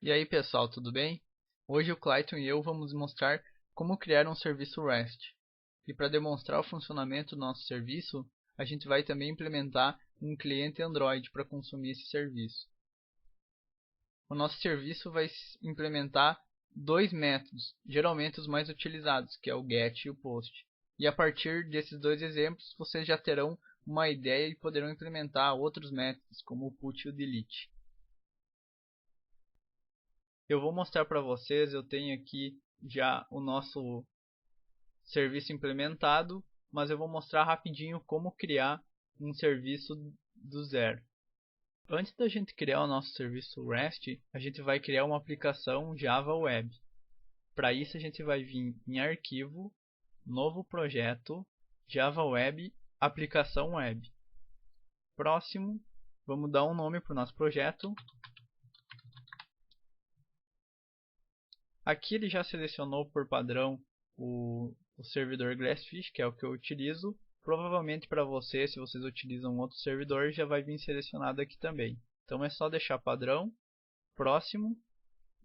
E aí pessoal, tudo bem? Hoje o Clayton e eu vamos mostrar como criar um serviço REST. E para demonstrar o funcionamento do nosso serviço, a gente vai também implementar um cliente Android para consumir esse serviço. O nosso serviço vai implementar dois métodos, geralmente os mais utilizados, que é o GET e o POST. E a partir desses dois exemplos, vocês já terão uma ideia e poderão implementar outros métodos, como o PUT e o DELETE. Eu vou mostrar para vocês, eu tenho aqui já o nosso serviço implementado, mas eu vou mostrar rapidinho como criar um serviço do zero. Antes da gente criar o nosso serviço REST, a gente vai criar uma aplicação Java Web. Para isso a gente vai vir em Arquivo, Novo Projeto, Java Web, Aplicação Web. Próximo, vamos dar um nome para o nosso projeto. Aqui ele já selecionou por padrão o servidor Glassfish, que é o que eu utilizo. Provavelmente para você, se vocês utilizam outro servidor, já vai vir selecionado aqui também. Então é só deixar padrão, próximo,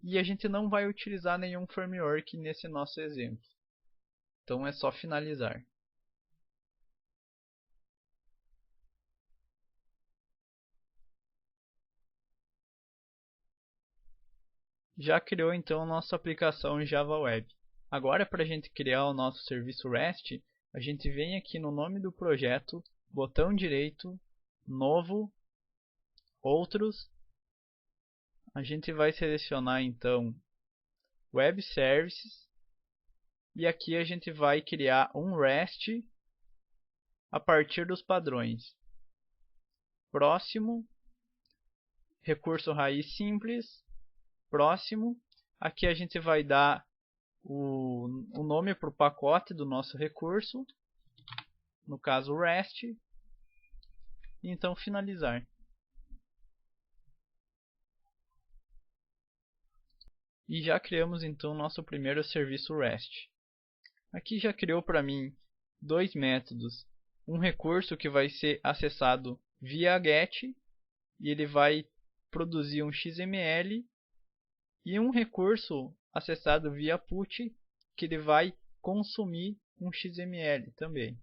e a gente não vai utilizar nenhum framework nesse nosso exemplo. Então é só finalizar. Já criou então a nossa aplicação Java Web. Agora, para a gente criar o nosso serviço REST, a gente vem aqui no nome do projeto, botão direito, novo, outros. A gente vai selecionar então Web Services e aqui a gente vai criar um REST a partir dos padrões. Próximo, recurso raiz simples. Próximo, aqui a gente vai dar o nome para o pacote do nosso recurso, no caso REST, e então finalizar. E já criamos então nosso primeiro serviço REST. Aqui já criou para mim dois métodos, um recurso que vai ser acessado via GET e ele vai produzir um XML, e um recurso acessado via PUT que ele vai consumir um XML também.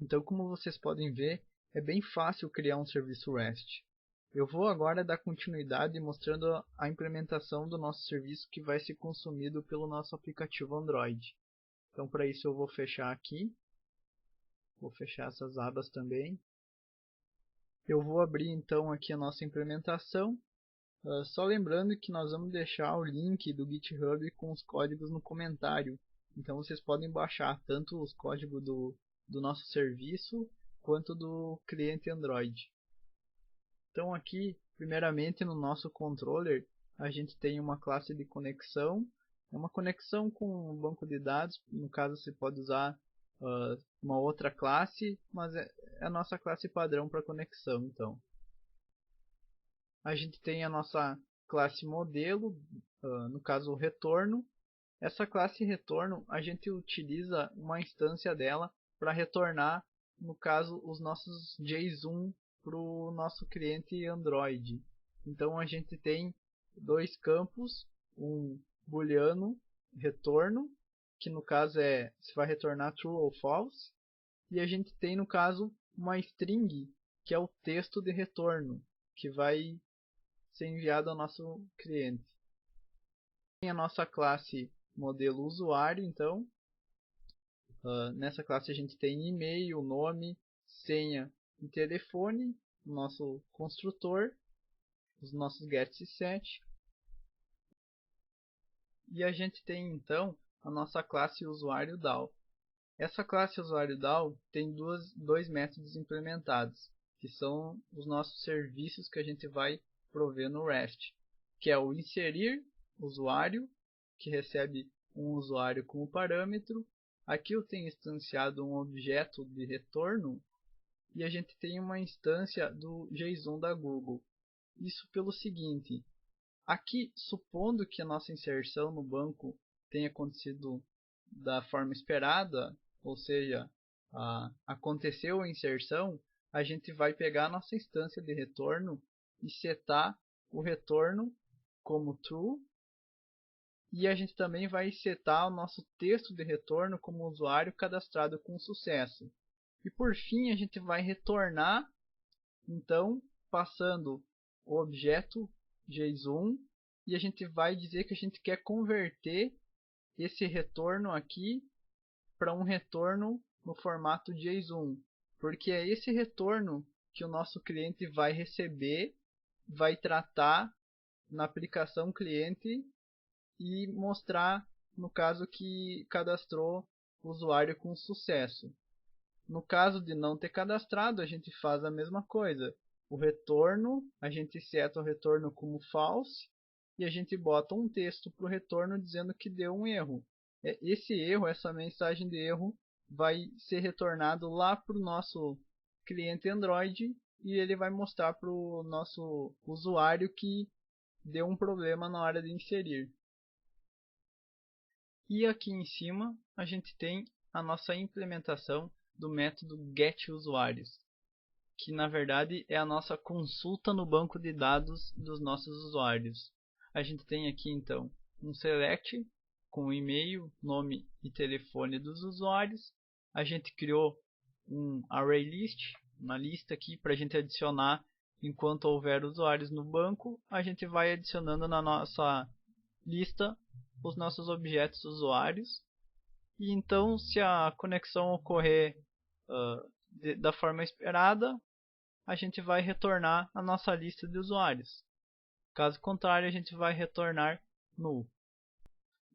Então, como vocês podem ver, é bem fácil criar um serviço REST. Eu vou agora dar continuidade mostrando a implementação do nosso serviço que vai ser consumido pelo nosso aplicativo Android. Então, para isso eu vou fechar aqui. Vou fechar essas abas também. Eu vou abrir então aqui a nossa implementação. Só lembrando que nós vamos deixar o link do GitHub com os códigos no comentário. Então vocês podem baixar tanto os códigos do nosso serviço quanto do cliente Android. Então aqui, primeiramente no nosso controller, a gente tem uma classe de conexão. É uma conexão com um banco de dados. No caso você pode usar uma outra classe, mas é a nossa classe padrão para conexão. Então a gente tem a nossa classe modelo, no caso o retorno. Essa classe retorno a gente utiliza uma instância dela para retornar, no caso, os nossos JSON para o nosso cliente Android. Então a gente tem dois campos, um booleano retorno, que no caso se vai retornar true ou false, e a gente tem no caso uma string, que é o texto de retorno, que vai ser enviado ao nosso cliente. Tem a nossa classe modelo usuário, então nessa classe a gente tem e-mail, nome, senha e telefone, o nosso construtor, os nossos gets e set. E a gente tem então a nossa classe usuário DAO. Essa classe usuário DAO tem dois métodos implementados, que são os nossos serviços que a gente vai prover no REST, que é o inserir usuário, que recebe um usuário como parâmetro. Aqui eu tenho instanciado um objeto de retorno e a gente tem uma instância do JSON da Google. Isso pelo seguinte, aqui supondo que a nossa inserção no banco tenha acontecido da forma esperada, ou seja, aconteceu a inserção, a gente vai pegar a nossa instância de retorno e setar o retorno como true. E a gente também vai setar o nosso texto de retorno como usuário cadastrado com sucesso. E por fim a gente vai retornar, então, passando o objeto JSON, e a gente vai dizer que a gente quer converter esse retorno aqui para um retorno no formato JSON, porque é esse retorno que o nosso cliente vai receber, vai tratar na aplicação cliente e mostrar, no caso, que cadastrou o usuário com sucesso. No caso de não ter cadastrado, a gente faz a mesma coisa. O retorno, a gente seta o retorno como false e a gente bota um texto para o retorno dizendo que deu um erro. Esse erro, essa mensagem de erro, vai ser retornado lá para o nosso cliente Android e ele vai mostrar para o nosso usuário que deu um problema na hora de inserir. E aqui em cima a gente tem a nossa implementação do método getUsuários, que na verdade é a nossa consulta no banco de dados dos nossos usuários. A gente tem aqui então um select com o e-mail, nome e telefone dos usuários. A gente criou um ArrayList, uma lista aqui para a gente adicionar enquanto houver usuários no banco. A gente vai adicionando na nossa lista os nossos objetos usuários. E então, se a conexão ocorrer da forma esperada, a gente vai retornar a nossa lista de usuários. Caso contrário, a gente vai retornar null.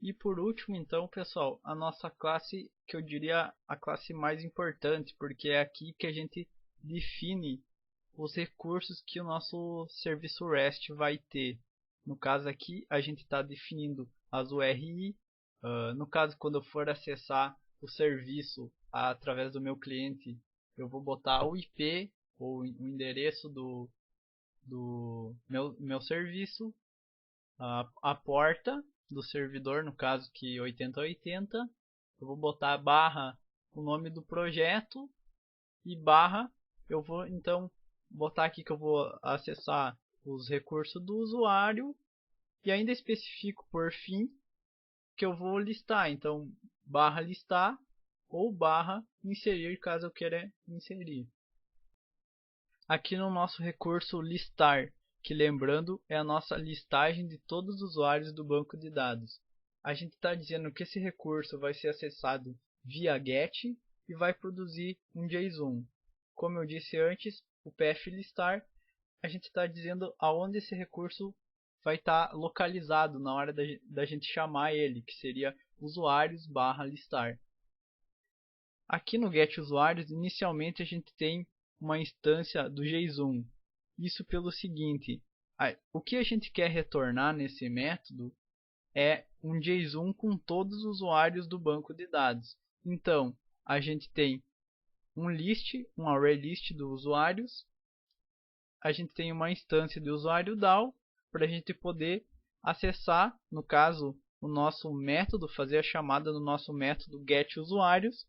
E por último, então, pessoal, a nossa classe, que eu diria a classe mais importante, porque é aqui que a gente define os recursos que o nosso serviço REST vai ter. No caso aqui, a gente está definindo as URI. No caso, quando eu for acessar o serviço através do meu cliente, eu vou botar o IP ou o endereço do meu serviço, a porta do servidor, no caso que 8080, eu vou botar barra o nome do projeto e barra, eu vou então botar aqui que eu vou acessar os recursos do usuário e ainda especifico por fim que eu vou listar, então barra listar ou barra inserir caso eu queira inserir. Aqui no nosso recurso listar, que lembrando é a nossa listagem de todos os usuários do banco de dados. A gente está dizendo que esse recurso vai ser acessado via GET e vai produzir um JSON. Como eu disse antes, o PF listar, a gente está dizendo aonde esse recurso vai estar localizado na hora da gente chamar ele, que seria usuários barra listar. Aqui no getUsuários, inicialmente a gente tem uma instância do JSON. Isso pelo seguinte, o que a gente quer retornar nesse método é um JSON com todos os usuários do banco de dados. Então, a gente tem um ArrayList dos usuários, a gente tem uma instância de usuário DAO, para a gente poder acessar, no caso, o nosso método, fazer a chamada do nosso método getUsuários,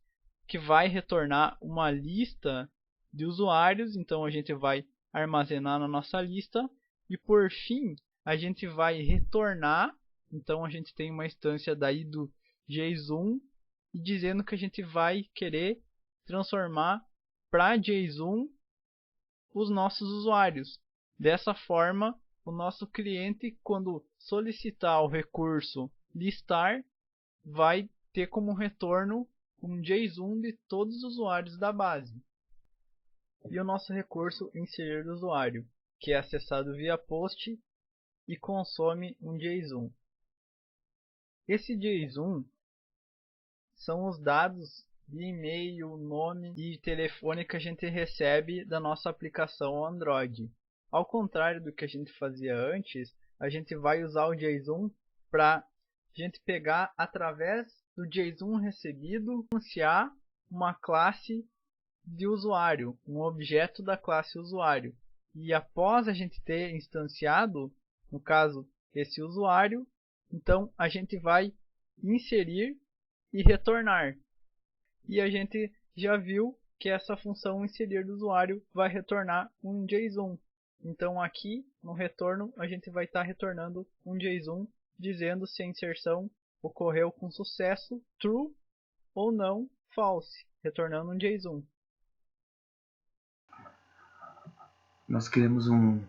que vai retornar uma lista de usuários, então a gente vai armazenar na nossa lista e por fim a gente vai retornar, então a gente tem uma instância daí do JSON e dizendo que a gente vai querer transformar para JSON os nossos usuários. Dessa forma, o nosso cliente, quando solicitar o recurso listar, vai ter como retorno um JSON de todos os usuários da base. E o nosso recurso inserir usuário, que é acessado via post e consome um JSON. Esse JSON são os dados de e-mail, nome e telefone que a gente recebe da nossa aplicação Android. Ao contrário do que a gente fazia antes, a gente vai usar o JSON para a gente pegar através do JSON recebido, anunciar uma classe de usuário, um objeto da classe usuário. E após a gente ter instanciado, no caso, esse usuário, então a gente vai inserir e retornar. E a gente já viu que essa função inserir do usuário vai retornar um JSON. Então aqui no retorno a gente vai estar retornando um JSON dizendo se a inserção ocorreu com sucesso, true, ou não, false, retornando um JSON. Nós criamos um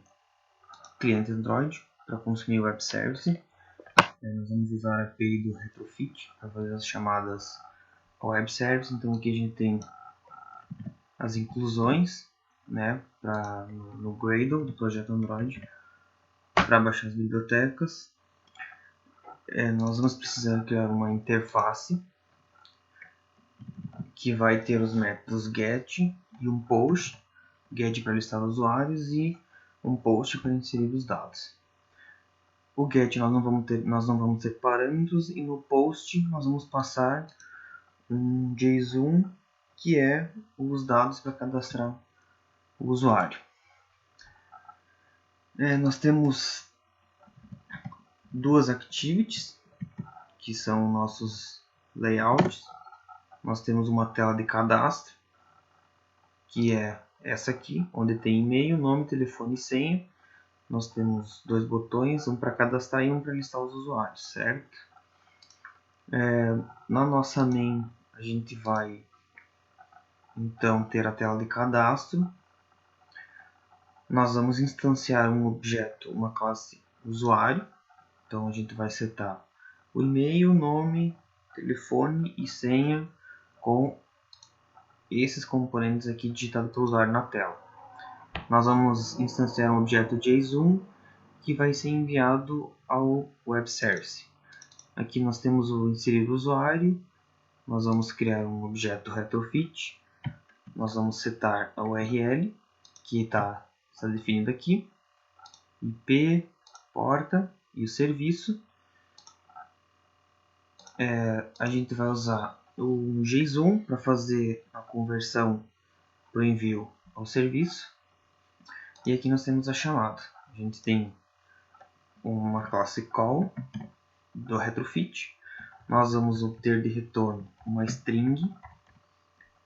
cliente Android para consumir o web service. Nós vamos usar a API do Retrofit para fazer as chamadas ao web service. Então aqui a gente tem as inclusões, né, no Gradle do projeto Android para baixar as bibliotecas. Nós vamos precisar criar uma interface que vai ter os métodos get e um post, get para listar usuários e um post para inserir os dados. O get nós não vamos ter parâmetros e no post nós vamos passar um JSON que é os dados para cadastrar o usuário. Nós temos duas activities que são nossos layouts. Nós temos uma tela de cadastro que é essa aqui, onde tem e-mail, nome, telefone e senha. Nós temos dois botões, um para cadastrar e um para listar os usuários, certo? Na nossa main a gente vai então ter a tela de cadastro. Nós vamos instanciar um objeto, uma classe usuário. Então a gente vai setar o e-mail, nome, telefone e senha com esses componentes aqui digitados pelo usuário na tela. Nós vamos instanciar um objeto JSON que vai ser enviado ao web service. Aqui nós temos o inserir usuário, nós vamos criar um objeto retrofit, nós vamos setar a URL que está definido aqui, IP, porta e o serviço. A gente vai usar o JSON para fazer a conversão para o envio ao serviço. E aqui nós temos a chamada. A gente tem uma classe call do retrofit. Nós vamos obter de retorno uma string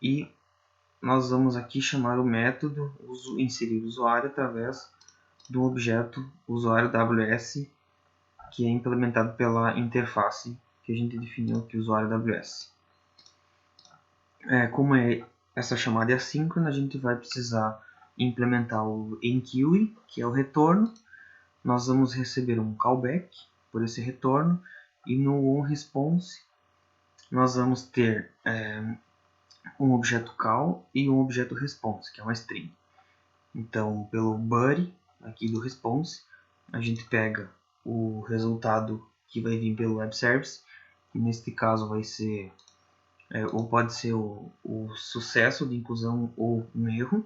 e nós vamos aqui chamar o método inserir usuário através do objeto usuário WS que é implementado pela interface que a gente definiu aqui, usuário WS. Como essa chamada é assíncrona, a gente vai precisar implementar o enqueue, que é o retorno. Nós vamos receber um callback por esse retorno e no onResponse nós vamos ter um objeto call e um objeto response, que é uma string. Então, pelo body aqui do response, a gente pega o resultado que vai vir pelo web service, que neste caso vai ser ou pode ser o sucesso de inclusão ou um erro,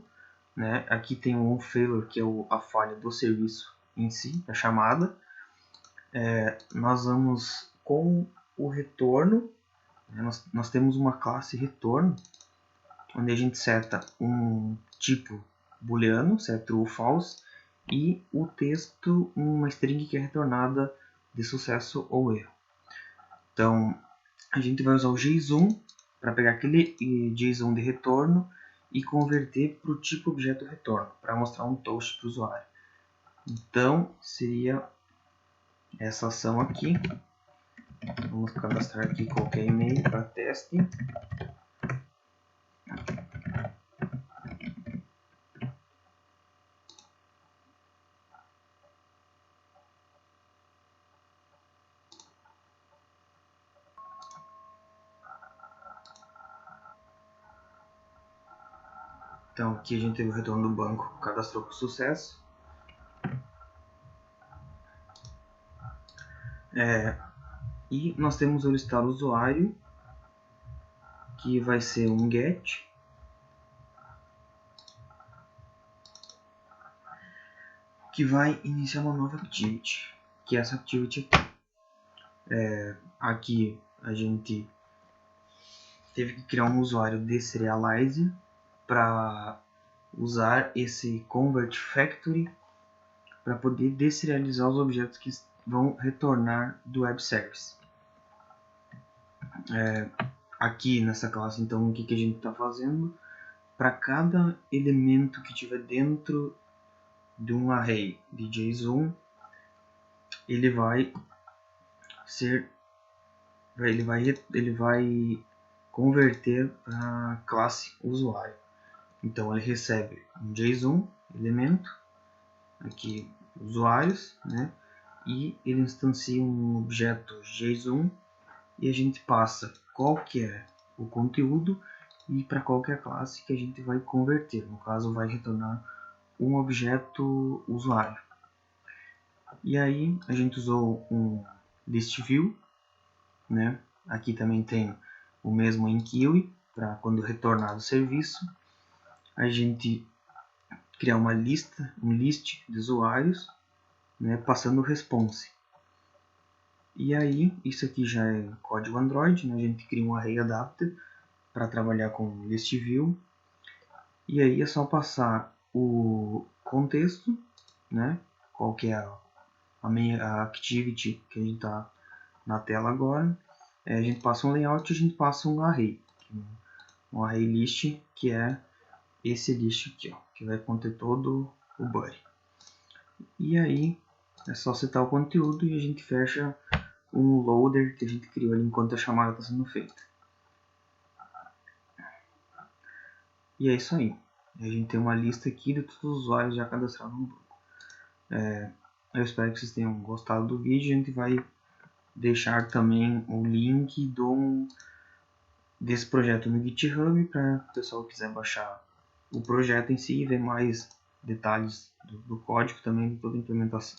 né? Aqui tem o onFailure, que é a falha do serviço em si, a chamada. Nós vamos com o retorno, né? Nós temos uma classe retorno, onde a gente seta um tipo booleano, se é true ou false, e o texto, uma string que é retornada de sucesso ou erro. Então, a gente vai usar o JSON para pegar aquele JSON de retorno e converter para o tipo objeto retorno, para mostrar um toast para o usuário. Então, seria essa ação aqui. Vamos cadastrar aqui qualquer e-mail para teste. Então aqui a gente teve o retorno do banco, cadastrou com sucesso. E nós temos o listar usuário, que vai ser um get. Que vai iniciar uma nova activity, que é essa activity aqui. Aqui a gente teve que criar um usuário de serialize para usar esse convert factory para poder deserializar os objetos que vão retornar do web service. Aqui nessa classe, então, o que a gente está fazendo? Para cada elemento que tiver dentro de um array de JSON, ele vai converter para a classe usuário. Então ele recebe um JSON elemento, aqui usuários, né? E ele instancia um objeto JSON e a gente passa qual que é o conteúdo e para qual que é a classe que a gente vai converter. No caso, vai retornar um objeto usuário. E aí a gente usou um list view, né? Aqui também tem o mesmo em Kiwi para quando retornar do serviço a gente criar uma lista, um list de usuários, né? Passando o response. E aí isso aqui já é código Android, né? A gente cria um array adapter para trabalhar com list view. E aí é só passar o contexto, né? Qual que é a activity que a gente está na tela agora. A gente passa um layout e a gente passa um array. Um array list, que é esse list aqui, ó, que vai conter todo o body. E aí é só setar o conteúdo e a gente fecha um loader que a gente criou ali enquanto a chamada está sendo feita. E é isso aí. A gente tem uma lista aqui de todos os usuários já cadastrados no banco. Eu espero que vocês tenham gostado do vídeo. A gente vai deixar também o link desse projeto no GitHub para o pessoal que quiser baixar o projeto em si e ver mais detalhes do código também de toda a implementação.